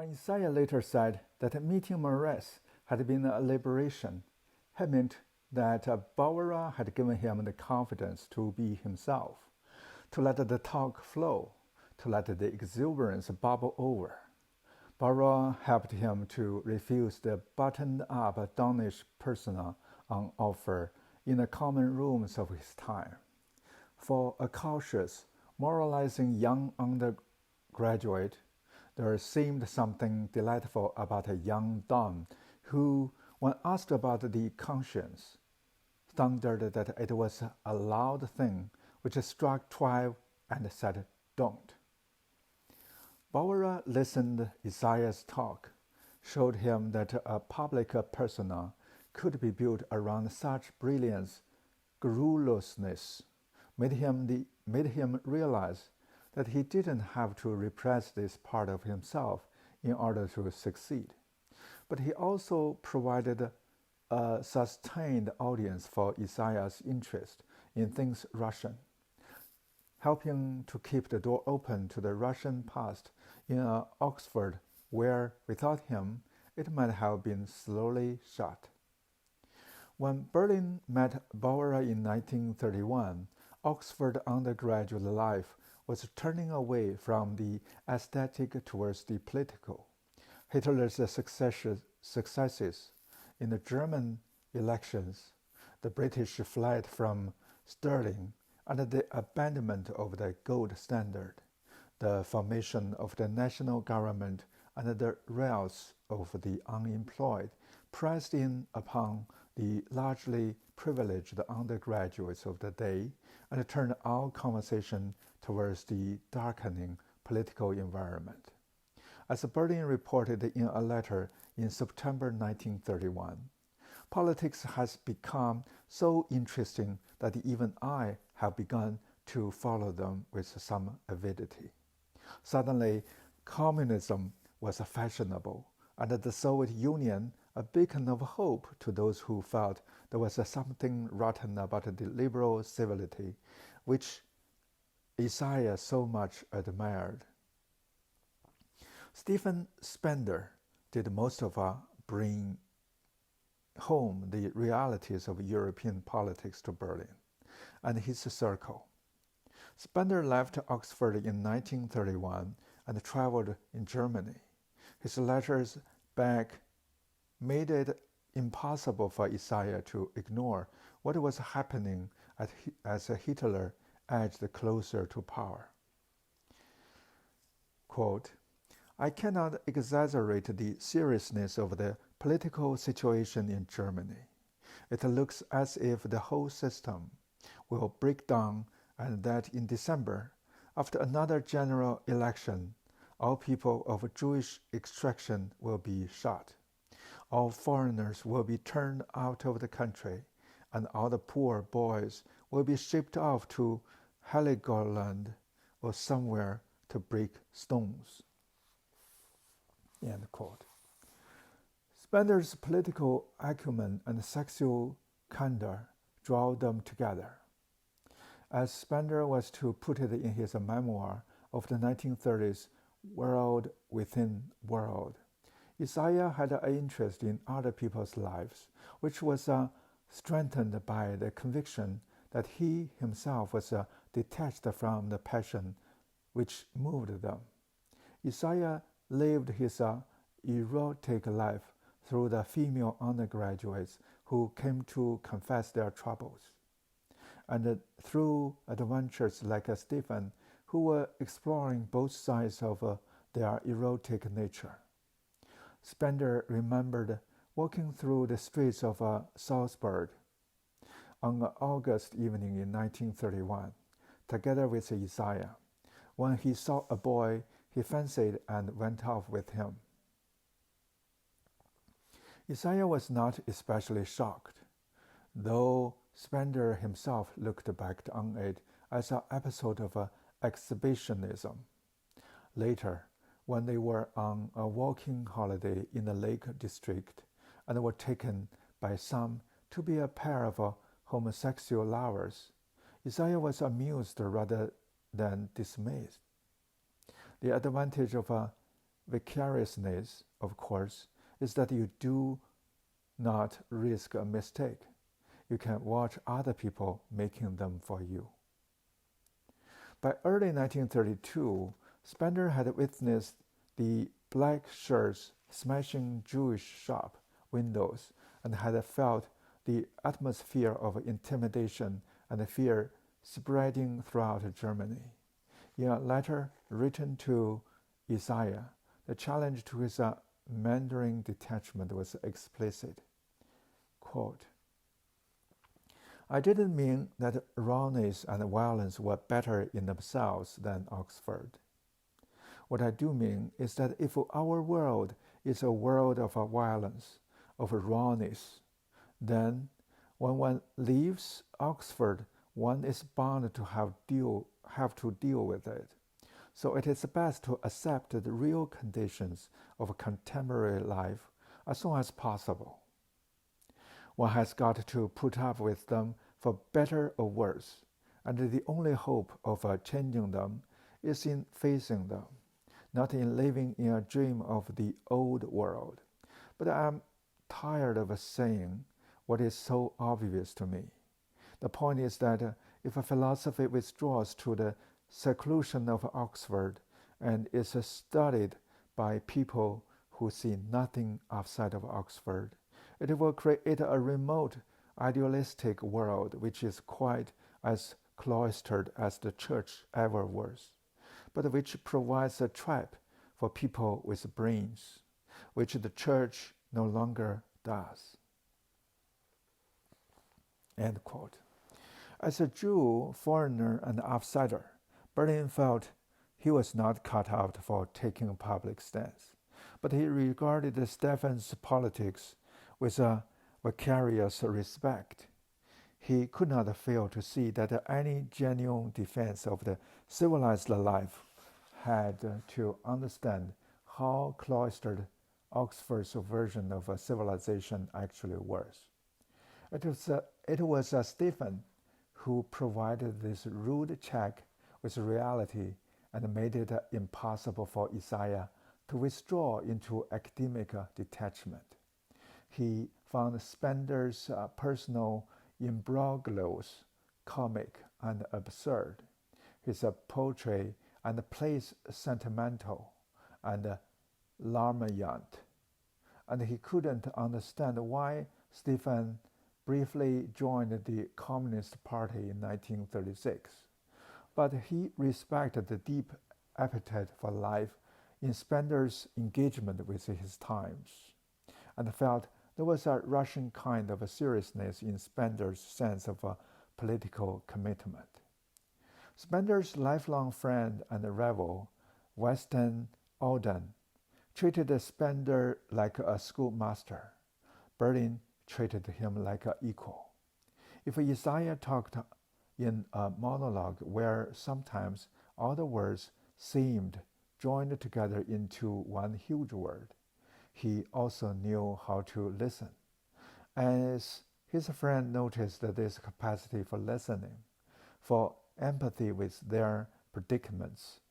When Isaiah later said that meeting Maurice had been a liberation, he meant that Barbara had given him the confidence to be himself, to let the talk flow, to let the exuberance bubble over. Barbara helped him to refuse the buttoned-up Dawnish persona on offer in the common rooms of his time. For a cautious, moralizing young undergraduate, there seemed something delightful about a young Don who, when asked about the conscience, thundered that it was a loud thing which struck 12 and said, "Don't." Barbara listened Isaiah's talk, showed him that a public persona could be built around such brilliance, garrulousness, made him realize that he didn't have to repress this part of himself in order to succeed. But he also provided a sustained audience for Isaiah's interest in things Russian, helping to keep the door open to the Russian past in Oxford where, without him, it might have been slowly shut. When Berlin met Bauer in 1931, Oxford undergraduate life was turning away from the aesthetic towards the political. Hitler's successes in the German elections, the British flight from Sterling, and the abandonment of the gold standard, the formation of the national government and the rise of the unemployed pressed in upon the largely privileged undergraduates of the day and turned all conversation towards the darkening political environment. As Berlin reported in a letter in September 1931, politics has become so interesting that even I have begun to follow them with some avidity. Suddenly, communism was fashionable, and the Soviet Union a beacon of hope to those who felt there was something rotten about the liberal civility which Isaiah so much admired. Stephen Spender did most of bringing home the realities of European politics to Berlin and his circle. Spender left Oxford in 1931 and traveled in Germany. His letters back made it impossible for Isaiah to ignore what was happening as Hitler edged closer to power. Quote, "I cannot exaggerate the seriousness of the political situation in Germany. It looks as if the whole system will break down and that in December, after another general election, all people of Jewish extraction will be shot. All foreigners will be turned out of the country, and all the poor boys will be shipped off to Heligoland or somewhere to break stones." End quote. Spender's political acumen and sexual candor drew them together. As Spender was to put it in his memoir of the 1930s, World Within World, Isaiah had an interest in other people's lives, which was strengthened by the conviction that he himself was detached from the passion which moved them. Isaiah lived his erotic life through the female undergraduates who came to confess their troubles, and through adventurers like Stephen, who were exploring both sides of their erotic nature. Spender remembered walking through the streets of Salzburg on an August evening in 1931, together with Isaiah, when he saw a boy he fancied and went off with him. Isaiah was not especially shocked, though Spender himself looked back on it as an episode of exhibitionism. Later, when they were on a walking holiday in the Lake District and were taken by some to be a pair of homosexual lovers, Isaiah was amused rather than dismayed. The advantage of vicariousness, of course, is that you do not risk a mistake. You can watch other people making them for you. By early 1932, Spender had witnessed the black shirts smashing Jewish shop windows and had felt the atmosphere of intimidation and fear spreading throughout Germany. In a letter written to Isaiah, the challenge to his Mandarin detachment was explicit. Quote, I didn't mean that rawness and violence were better in themselves than Oxford. What I do mean is that if our world is a world of violence, of rawness, then when one leaves Oxford, one is bound to have to deal with it. So it is best to accept the real conditions of contemporary life as soon as possible. One has got to put up with them for better or worse, and the only hope of changing them is in facing them, not in living in a dream of the old world. But I am tired of saying what is so obvious to me. The point is that if a philosophy withdraws to the seclusion of Oxford and is studied by people who see nothing outside of Oxford, it will create a remote, idealistic world which is quite as cloistered as the church ever was, but which provides a trap for people with brains, which the church no longer does. End quote. As a Jew, foreigner, and outsider, Berlin felt he was not cut out for taking a public stance, but he regarded Stephen's politics with a vicarious respect. He could not fail to see that any genuine defense of the civilized life had to understand how cloistered Oxford's version of a civilization actually was. It was Stephen who provided this rude check with reality and made it impossible for Isaiah to withdraw into academic detachment. He found Spender's personal imbroglios comic and absurd, his poetry and plays sentimental and larmoyant, and he couldn't understand why Stephen briefly joined the Communist Party in 1936. But he respected the deep appetite for life in Spender's engagement with his times, and felt there was a Russian kind of seriousness in Spender's sense of a political commitment. Spender's lifelong friend and rival, Weston Auden, treated Spender like a schoolmaster. Berlin treated him like an equal. If Isaiah talked in a monologue where sometimes all the words seemed joined together into one huge word, he also knew how to listen. As his friend noticed this capacity for listening, for empathy with their predicaments,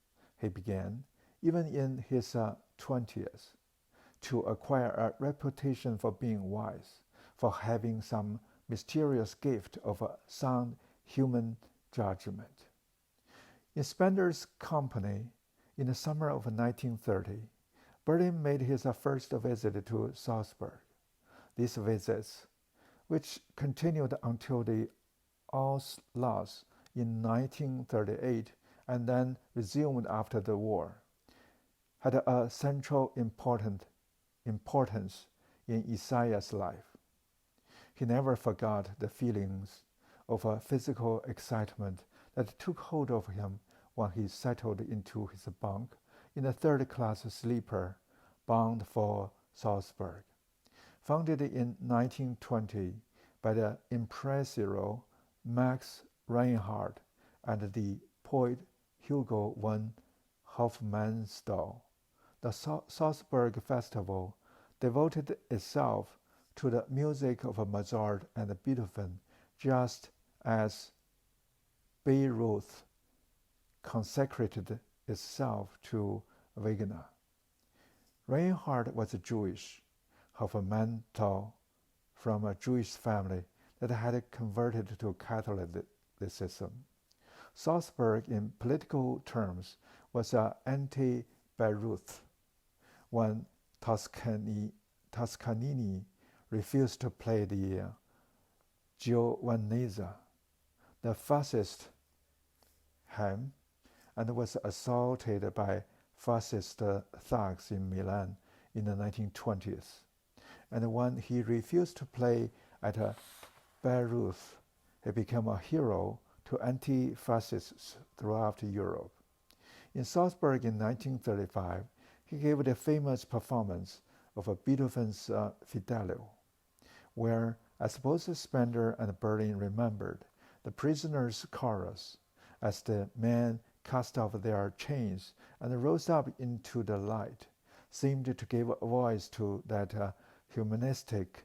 he began, even in his 20s, to acquire a reputation for being wise, for having some mysterious gift of a sound human judgment. In Spender's company, in the summer of 1930, Berlin made his first visit to Salzburg. These visits, which continued until the Auslass in 1938 and then resumed after the war, had a central importance in Isaiah's life. He never forgot the feelings of a physical excitement that took hold of him when he settled into his bunk in a third-class sleeper bound for Salzburg. Founded in 1920 by the impresario Max Reinhardt and the poet Hugo von Hofmannsthal, the Salzburg Festival devoted itself to the music of Mozart and Beethoven, just as Bayreuth consecrated itself to Wagner. Reinhardt was Jewish, half a mental from a Jewish family that had converted to Catholicism. Salzburg, in political terms, was anti-Bayreuth. When Toscanini refused to play the Giovanezza, the fascist hymn, and was assaulted by fascist thugs in Milan in the 1920s. And when he refused to play at Bayreuth, he became a hero to anti-fascists throughout Europe. In Salzburg in 1935, he gave the famous performance of Beethoven's Fidelio, where, as both Spender and Berlin remembered, the prisoners' chorus, as the men cast off their chains and rose up into the light, seemed to give a voice to that humanistic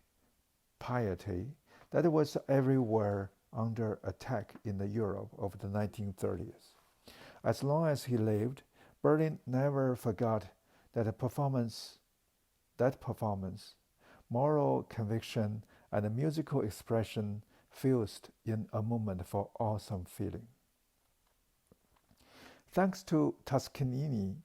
piety that was everywhere under attack in the Europe of the 1930s. As long as he lived, Berlin never forgot that performance, moral conviction, and musical expression fused in a moment for awesome feeling. Thanks to Toscanini,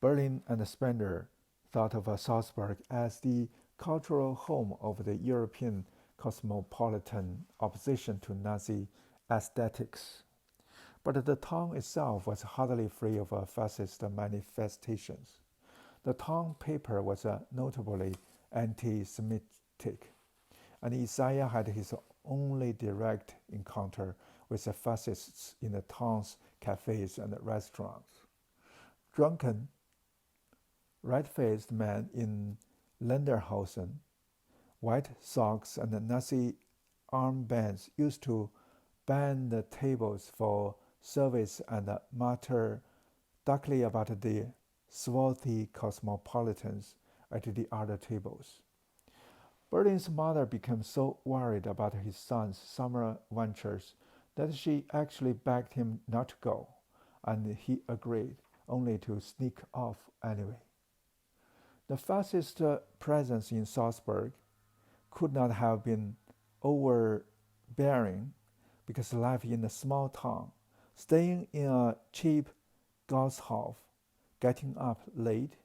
Berlin and Spender thought of Salzburg as the cultural home of the European cosmopolitan opposition to Nazi aesthetics. But the town itself was hardly free of fascist manifestations. The town paper was notably anti-Semitic, and Isaiah had his only direct encounter with the fascists in the town's cafes and restaurants. Drunken, red-faced men in Lederhosen, white socks, and Nazi armbands used to bang the tables for service and mutter darkly about the swarthy cosmopolitans at the other tables. Berlin's mother became so worried about his son's summer ventures that she actually begged him not to go, and he agreed, only to sneak off anyway. The fascist presence in Salzburg could not have been overbearing, because life in a small town, staying in a cheap Gasthof, getting up late,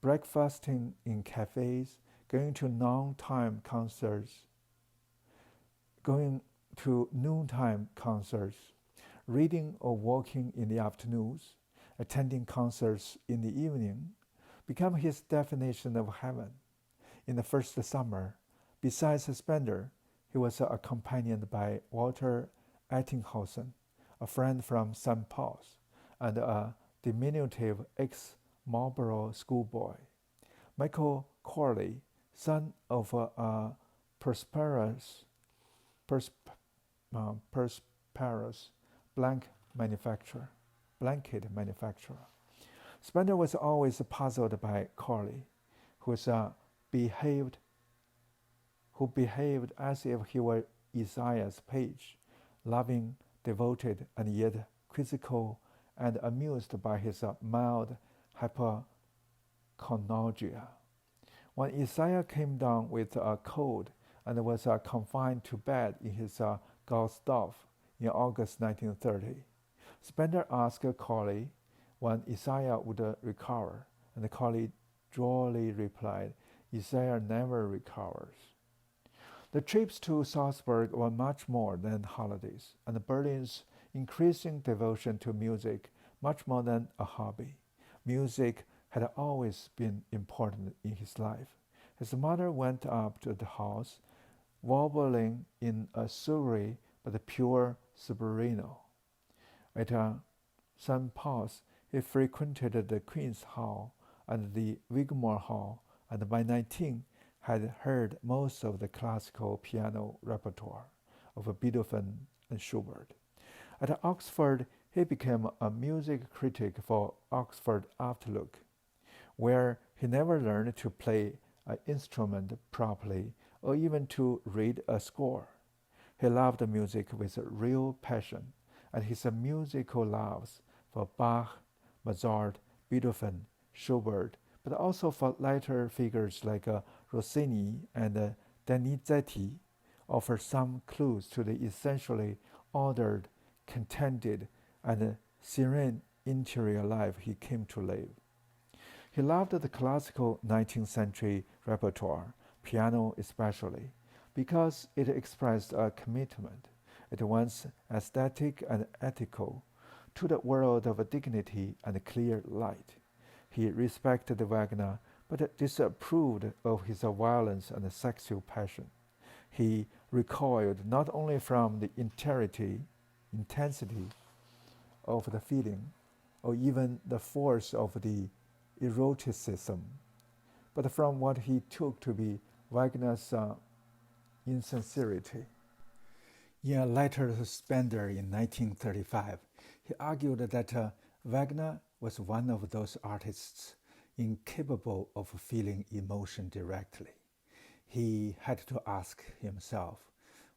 breakfasting in cafes, going to noontime concerts, reading or walking in the afternoons, attending concerts in the evening, became his definition of heaven. In the first summer, besides Spender, he was accompanied by Walter Ettinghausen, a friend from St. Paul's, and a diminutive ex-Marlborough schoolboy, Michael Corley, son of a prosperous blanket manufacturer. Spender was always puzzled by Corley, who behaved as if he were Isaiah's page, loving, devoted, and yet quizzical and amused by his mild hypochondria. When Isaiah came down with a cold and was confined to bed in his Gasthof in August 1930, Spender asked Corley when Isaiah would recover, and Corley drolly replied, "Isaiah never recovers." The trips to Salzburg were much more than holidays, and Berlin's increasing devotion to music much more than a hobby. Music had always been important in his life. His mother went up to the house, warbling in a sugary but pure soprano. At St. Paul's, he frequented the Queen's Hall and the Wigmore Hall, and by 19 had heard most of the classical piano repertoire of Beethoven and Schubert. At Oxford, he became a music critic for Oxford Outlook, where he never learned to play an instrument properly or even to read a score. He loved music with real passion, and his musical loves for Bach, Mozart, Beethoven, Schubert, but also for later figures like Rossini and Donizetti offer some clues to the essentially ordered, contented, and serene interior life he came to live. He loved the classical 19th century repertoire, piano especially, because it expressed a commitment, at once aesthetic and ethical, to the world of dignity and clear light. He respected Wagner, but disapproved of his violence and sexual passion. He recoiled not only from the intensity of the feeling, or even the force of the eroticism, but from what he took to be Wagner's insincerity. In a letter to Spender in 1935, he argued that Wagner was one of those artists incapable of feeling emotion directly. He had to ask himself,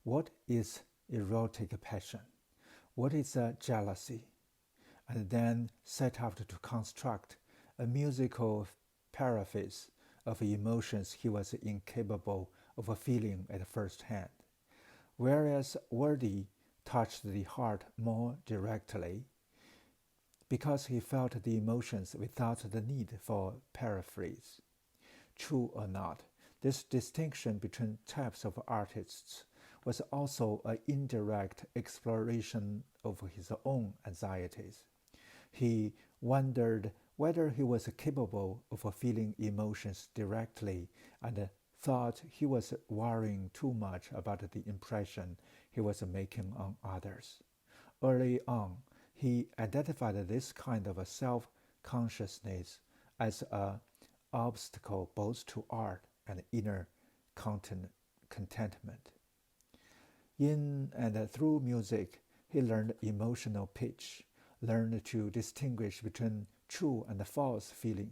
what is erotic passion? What is jealousy? And then set out to construct a musical paraphrase of emotions he was incapable of feeling at first hand. Whereas Verdi touched the heart more directly, because he felt the emotions without the need for paraphrase. True or not, this distinction between types of artists was also an indirect exploration of his own anxieties. He wondered whether he was capable of feeling emotions directly and thought he was worrying too much about the impression he was making on others. Early on, he identified this kind of self-consciousness as an obstacle both to art and inner contentment. In and through music, he learned emotional pitch, learned to distinguish between true and false feeling.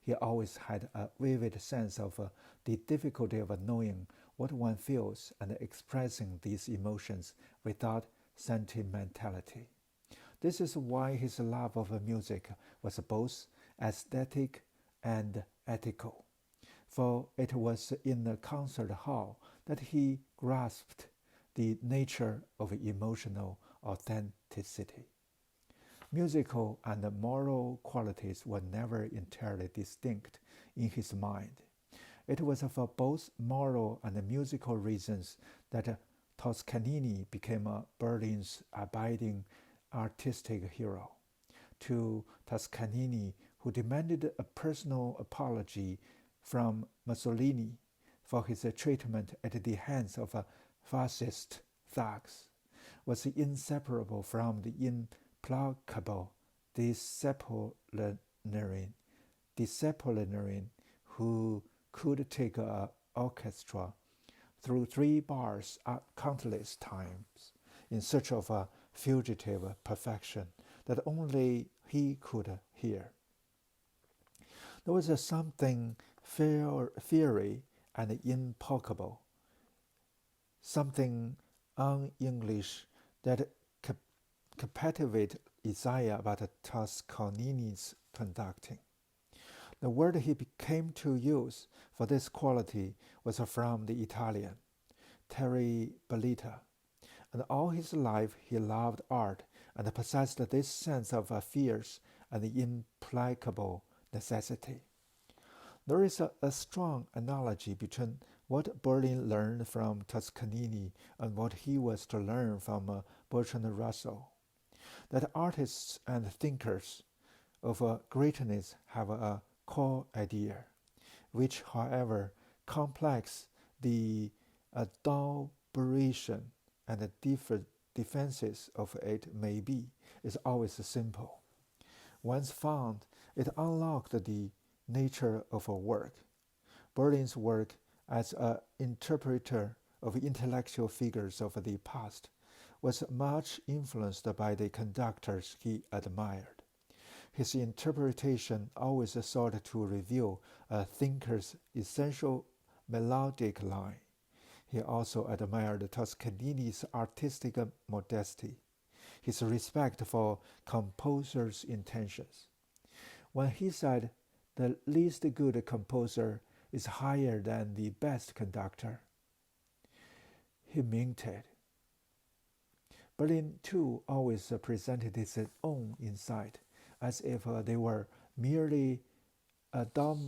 He always had a vivid sense of the difficulty of knowing what one feels and expressing these emotions without sentimentality. This is why his love of music was both aesthetic and ethical, for it was in the concert hall that he grasped the nature of emotional authenticity. Musical and moral qualities were never entirely distinct in his mind. It was for both moral and musical reasons that Toscanini became Berlin's abiding artistic hero. To Toscanini, who demanded a personal apology from Mussolini for his treatment at the hands of fascist thugs, was inseparable from the implacable disciplinarian who could take an orchestra through 3 bars countless times in search of a fugitive perfection that only he could hear. There was something fiery and implacable, something un-English that captivated Isaiah about Toscanini's conducting. The word he came to use for this quality was from the Italian, terribilità, and all his life he loved art and possessed this sense of a fierce and implacable necessity. There is a strong analogy between what Berlin learned from Toscanini and what he was to learn from Bertrand Russell, that artists and thinkers of greatness have a core idea, which, however complex the elaboration and the defenses of it may be, is always simple. Once found, it unlocked the nature of a work. Berlin's work as an interpreter of intellectual figures of the past was much influenced by the conductors he admired. His interpretation always sought to reveal a thinker's essential melodic line. He also admired Toscanini's artistic modesty, his respect for composers' intentions. When he said, the least good composer is higher than the best conductor. He meant it. Berlin, too, always presented its own insight, as if they were merely adumbrating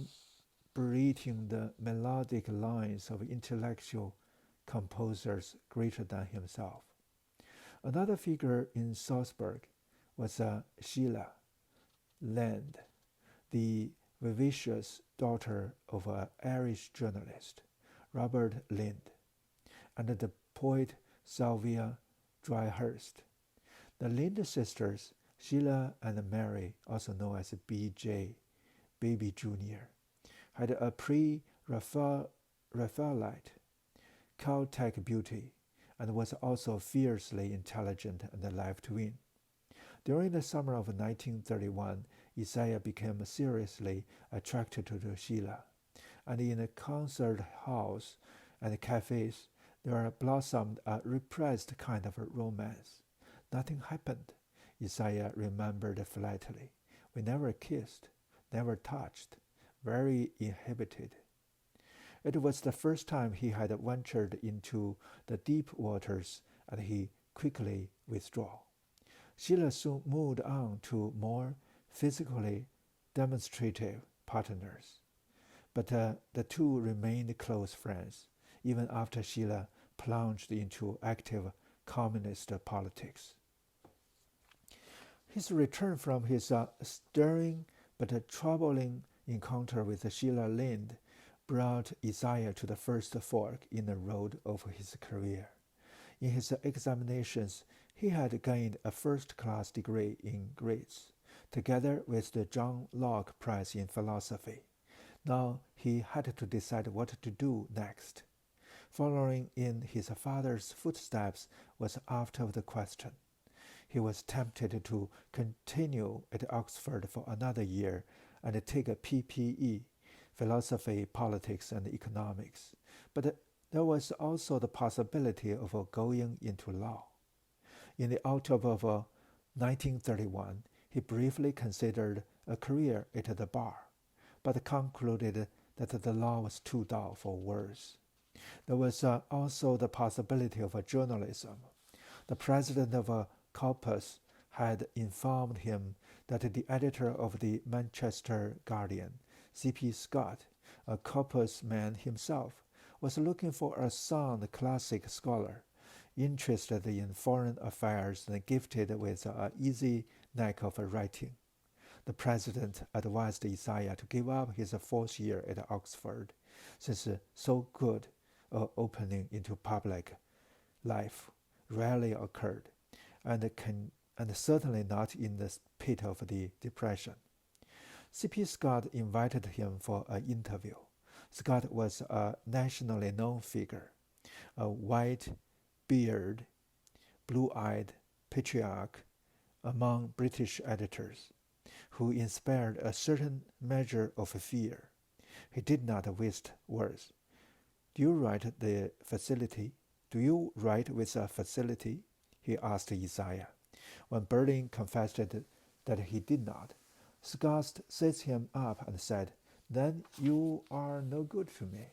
the melodic lines of intellectual composers greater than himself. Another figure in Salzburg was Sheila Land, the vivacious daughter of an Irish journalist, Robert Lind, and the poet Sylvia Dryhurst. The Lind sisters, Sheila and Mary, also known as B.J., Baby Jr., had a pre-Raphaelite Caltech beauty and was also fiercely intelligent and left-wing. During the summer of 1931, Isaiah became seriously attracted to Sheila, and in the concert halls and cafes, there blossomed a repressed kind of romance. Nothing happened, Isaiah remembered flatly. We never kissed, never touched, very inhibited. It was the first time he had ventured into the deep waters, and he quickly withdrew. Sheila soon moved on to more physically demonstrative partners, but the two remained close friends, even after Sheila plunged into active communist politics. His return from his stirring but troubling encounter with Sheila Lind brought Isaiah to the first fork in the road of his career. In his examinations, he had gained a first-class degree in Greece, together with the John Locke Prize in Philosophy. Now he had to decide what to do next. Following in his father's footsteps was out of the question. He was tempted to continue at Oxford for another year and take a PPE, Philosophy, Politics, and Economics, but there was also the possibility of going into law. In the autumn of 1931, he briefly considered a career at the bar, but concluded that the law was too dull for words. There was also the possibility of journalism. The president of Corpus had informed him that the editor of the Manchester Guardian, C.P. Scott, a Corpus man himself, was looking for a sound classic scholar, interested in foreign affairs and gifted with an easy knack of writing. The president advised Isaiah to give up his fourth year at Oxford, since so good an opening into public life rarely occurred, and certainly not in the pit of the Depression. C.P. Scott invited him for an interview. Scott was a nationally known figure, a white-bearded, blue-eyed patriarch among British editors, who inspired a certain measure of fear. He did not waste words. Do you write with a facility? He asked Isaiah. When Berlin confessed that he did not, Scott seized him up and said, "Then you are no good to me."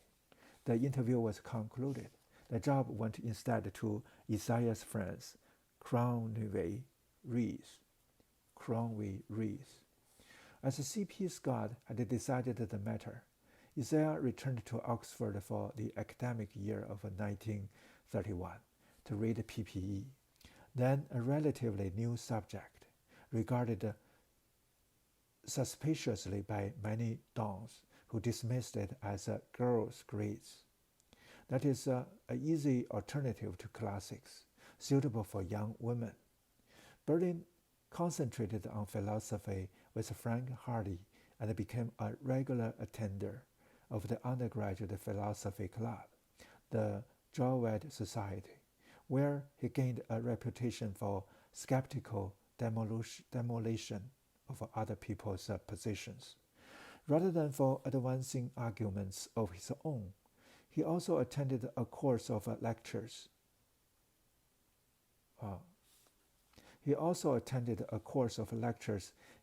The interview was concluded. The job went instead to Isaiah's friends, Cromwell Rees. As C.P. Scott had decided the matter, Isaiah returned to Oxford for the academic year of 1931 to read PPE, then a relatively new subject, regarded suspiciously by many dons who dismissed it as a girl's grades. That is an easy alternative to classics, suitable for young women. Berlin concentrated on philosophy with Frank Hardy and became a regular attender of the undergraduate philosophy club, the Jowett Society, where he gained a reputation for skeptical demolition of other people's positions. Rather than for advancing arguments of his own, he also attended a course of lectures.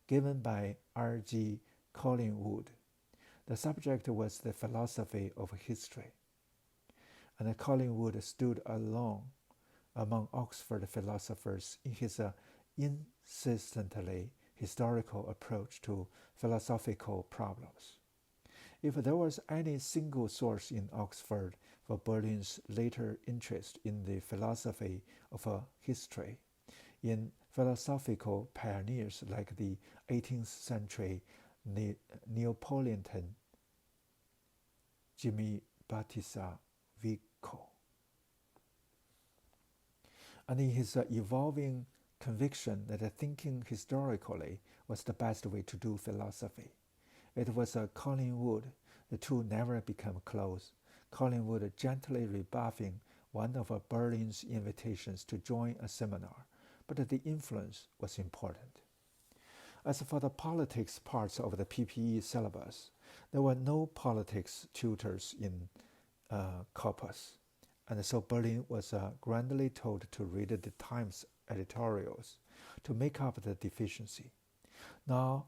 Given by R.G. Collingwood The subject was the philosophy of history, and Collingwood stood alone among Oxford philosophers in his insistently historical approach to philosophical problems. If there was any single source in Oxford for Berlin's later interest in the philosophy of history, in philosophical pioneers like the 18th century Neapolitan Jimmy Battista Vico, and in his evolving conviction that thinking historically was the best way to do philosophy. It was Collingwood. The two never became close, Collingwood gently rebuffing one of Berlin's invitations to join a seminar, but the influence was important. As for the politics parts of the PPE syllabus, there were no politics tutors in corpus, and so Berlin was grandly told to read the Times editorials to make up the deficiency. Nor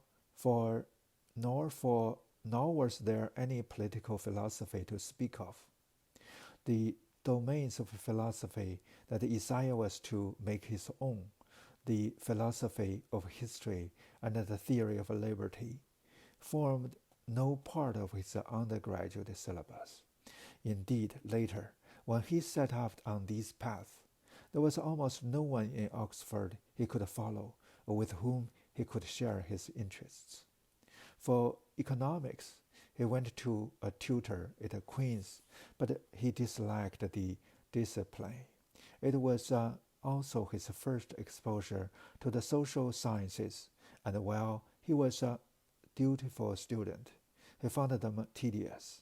was there any political philosophy to speak of. The domains of philosophy that Isaiah was to make his own, the philosophy of history and the theory of liberty, formed no part of his undergraduate syllabus. Indeed, later, when he set out on these paths, there was almost no one in Oxford he could follow or with whom he could share his interests. For economics, he went to a tutor at Queen's, but he disliked the discipline. It was also his first exposure to the social sciences, and while he was a dutiful student, he found them tedious.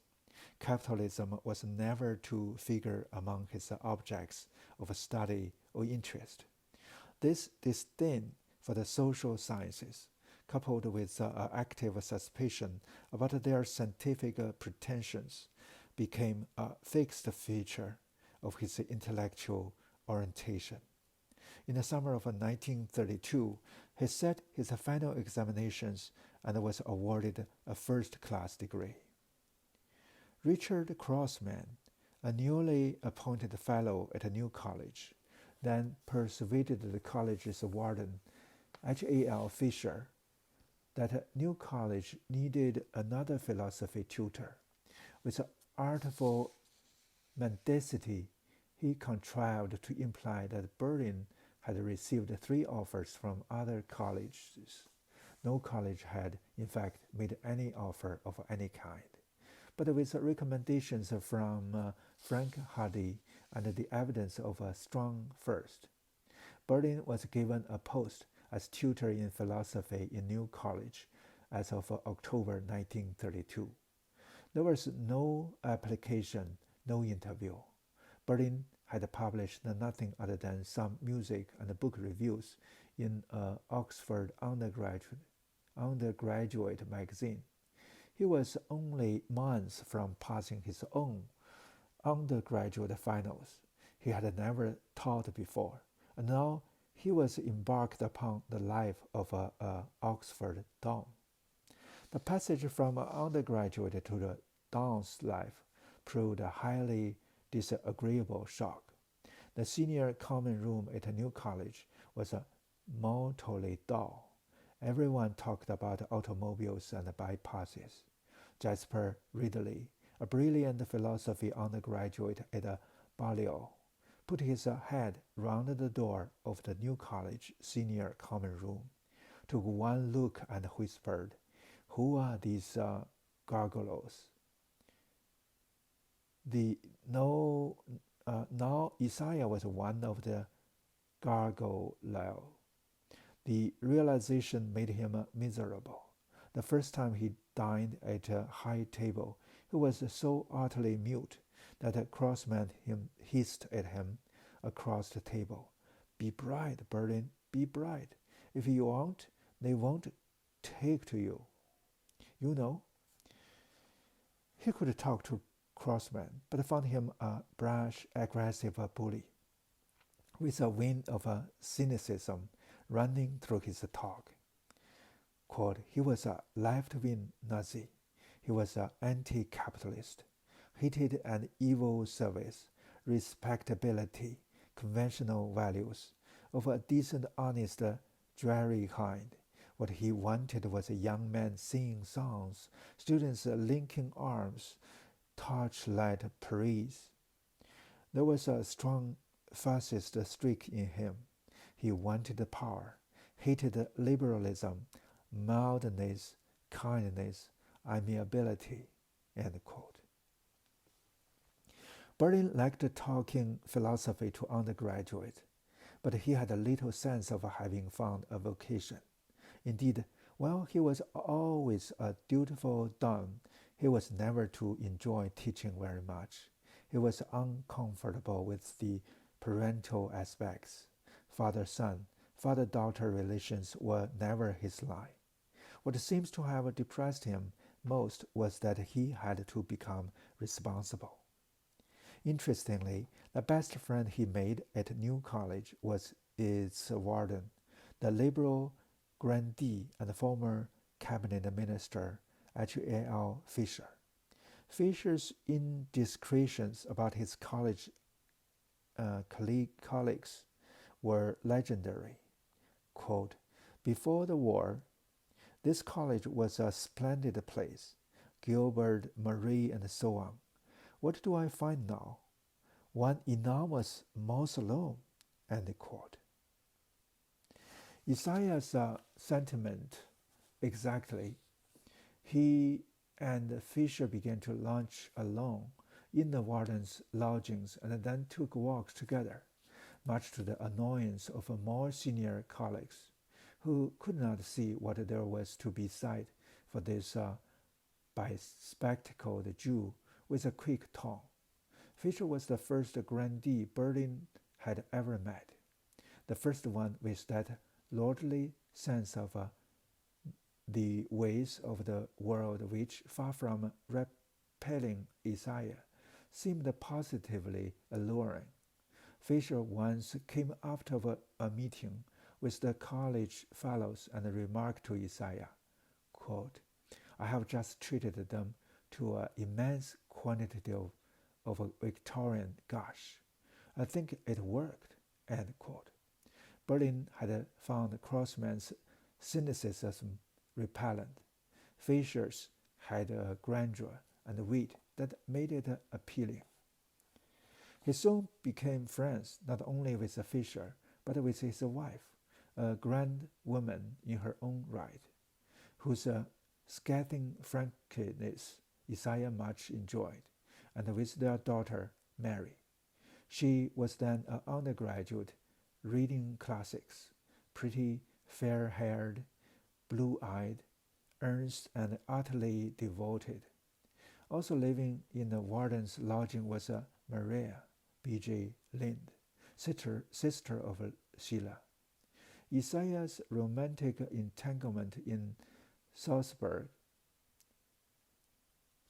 Capitalism was never to figure among his objects of study or interest. This disdain for the social sciences, coupled with active suspicion about their scientific pretensions, became a fixed feature of his intellectual orientation. In the summer of 1932, he set his final examinations and was awarded a first-class degree. Richard Crossman, a newly appointed fellow at New College, then persuaded the college's warden, H.A.L. Fisher, that New College needed another philosophy tutor. With artful mendacity, he contrived to imply that Berlin had received 3 offers from other colleges. No college had, in fact, made any offer of any kind. But with recommendations from Frank Hardy and the evidence of a strong first, Berlin was given a post as tutor in philosophy in New College as of October 1932. There was no application, no interview. Berlin had published nothing other than some music and book reviews in an Oxford undergraduate magazine. He was only months from passing his own undergraduate finals. He had never taught before, and now he was embarked upon the life of an Oxford Don. The passage from undergraduate to the Don's life proved a highly disagreeable shock. The senior common room at a New College was mortally dull. Everyone talked about automobiles and bypasses. Jasper Ridley, a brilliant philosophy undergraduate at Balliol, put his head round the door of the New College senior common room, took one look and whispered, "Who are these gargoyles?" Now Isaiah was one of the gargoyles. The realization made him miserable. The first time he dined at a high table, he was so utterly mute that Crossman hissed at him across the table, "Be bright, Berlin, be bright. If you aren't, they won't take to you. You know." He could talk to Crossman, but found him a brash, aggressive bully, with a vein of cynicism running through his talk. Quote, he was a left-wing Nazi. He was an anti-capitalist, hated an evil service, respectability, conventional values, of a decent, honest, dreary kind. What he wanted was a young man singing songs, students linking arms, torchlight parades. There was a strong fascist streak in him. He wanted power, hated liberalism, mildness, kindness, amiability. End quote. Berlin liked talking philosophy to undergraduates, but he had little sense of having found a vocation. Indeed, while he was always a dutiful don, he was never to enjoy teaching very much. He was uncomfortable with the parental aspects. Father-son, father-daughter relations were never his line. What seems to have depressed him most was that he had to become responsible. Interestingly, the best friend he made at New College was its warden, the liberal grandee and former cabinet minister H.A.L. Fisher. Fisher's indiscretions about his college colleagues were legendary. Quote, "Before the war, this college was a splendid place. Gilbert, Marie, and so on. What do I find now? One enormous mausoleum." End quote. Isaiah's sentiment exactly. He and Fisher began to lunch alone in the warden's lodgings and then took walks together, much to the annoyance of more senior colleagues, who could not see what there was to be said for this bespectacled Jew with a quick tongue. Fisher was the first grandee Berlin had ever met, the first one with that lordly sense of the ways of the world which, far from repelling Isaiah, seemed positively alluring. Fisher once came out of a meeting with the college fellows and remarked to Isaiah, quote, "I have just treated them to an immense quantity of a Victorian gush. I think it worked." End quote. Berlin had found Crossman's cynicism repellent. Fisher's had a grandeur and wit that made it appealing. He soon became friends not only with Fisher, but with his wife, a grand woman in her own right, whose scathing frankness Isaiah much enjoyed, and with their daughter, Mary. She was then an undergraduate, reading classics, pretty, fair-haired, blue-eyed, earnest, and utterly devoted. Also living in the warden's lodging was Maria B.J. Lind, sister of Sheila. Isaiah's romantic entanglement in Salzburg.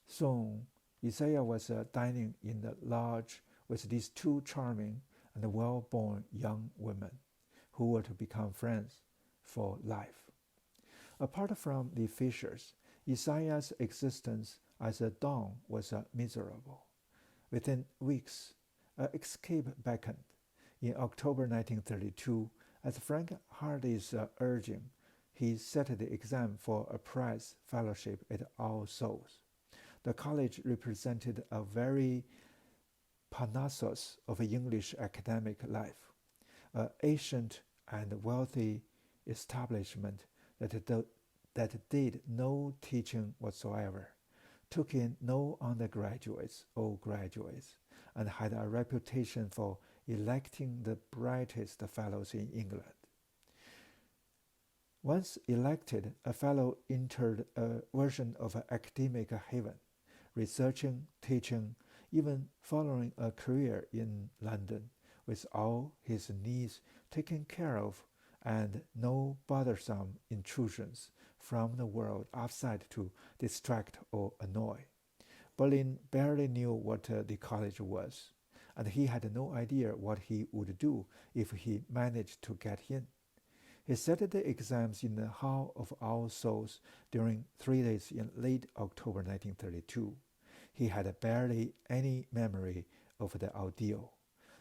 Soon, Isaiah was dining in the lodge with these two charming and well-born young women, who were to become friends for life. Apart from the Fishers, Isaiah's existence as a don was miserable. Within weeks, an escape beckoned. In October 1932, at Frank Hardy's urging, he set the exam for a prize fellowship at All Souls. The college represented a very Parnassus of English academic life, an ancient and wealthy establishment that did no teaching whatsoever, took in no undergraduates or graduates, and had a reputation for electing the brightest fellows in England. Once elected, a fellow entered a version of an academic haven, researching, teaching, even following a career in London, with all his needs taken care of and no bothersome intrusions from the world outside to distract or annoy. Berlin barely knew what the college was, and he had no idea what he would do if he managed to get in. He sat the exams in the Hall of All Souls during 3 days in late October 1932. He had barely any memory of the ordeal.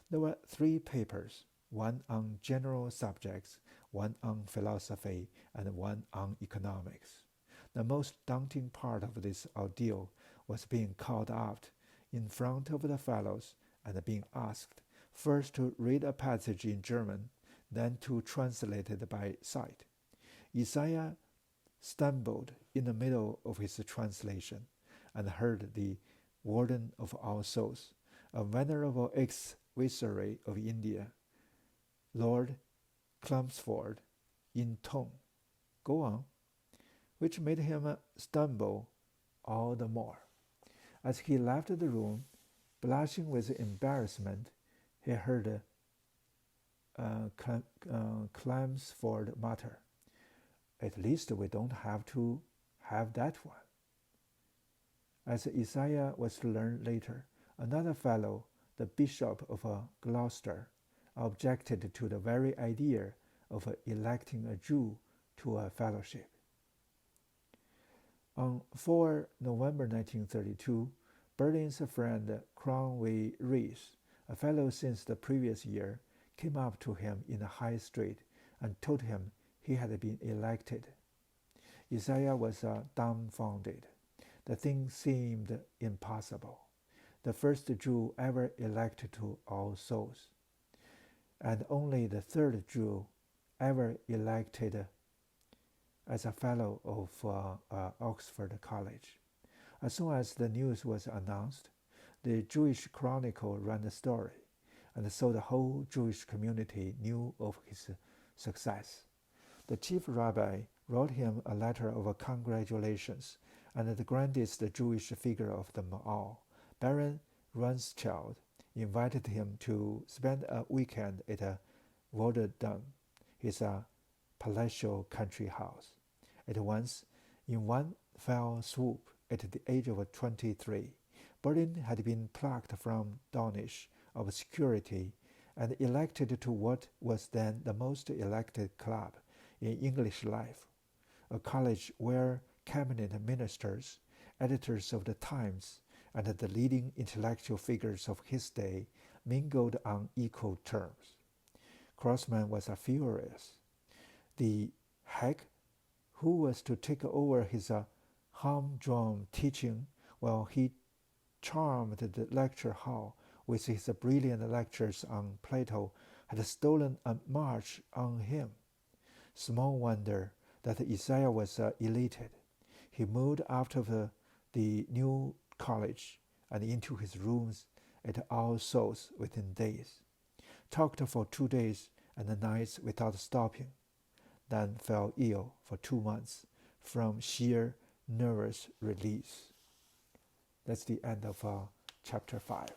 There were 3 papers, one on general subjects, one on philosophy, and one on economics. The most daunting part of this ordeal was being called out in front of the fellows and being asked first to read a passage in German, then to translate it by sight. Isaiah stumbled in the middle of his translation and heard the Warden of All Souls, a venerable ex-viceroy of India, Lord Chelmsford, intone, "Go on," which made him stumble all the more. As he left the room, blushing with embarrassment, he heard Chelmsford mutter, "At least we don't have to have that one." As Isaiah was to learn later, another fellow, the Bishop of Gloucester, objected to the very idea of electing a Jew to a fellowship. On 4 November 1932, Berlin's friend Cromwell Rees, a fellow since the previous year, came up to him in the High Street and told him he had been elected. Isaiah was dumbfounded. The thing seemed impossible. The first Jew ever elected to All Souls, and only the 3rd Jew ever elected as a fellow of Oxford College. As soon as the news was announced, the Jewish Chronicle ran the story, and so the whole Jewish community knew of his success. The chief rabbi wrote him a letter of congratulations, and the grandest Jewish figure of them all, Baron Rothschild, invited him to spend a weekend at Waldendam, his palatial country house. At once, in one fell swoop, at the age of 23, Berlin had been plucked from donnish obscurity and elected to what was then the most elected club in English life, a college where cabinet ministers, editors of the Times, and the leading intellectual figures of his day mingled on equal terms. Crossman was furious. The hack who was to take over his humdrum teaching while he charmed the lecture hall with his brilliant lectures on Plato had stolen a march on him. Small wonder that Isaiah was elated. He moved out of the new college and into his rooms at All Souls within days, talked for 2 days and nights without stopping, then fell ill for 2 months from sheer nervous release. That's the end of chapter 5.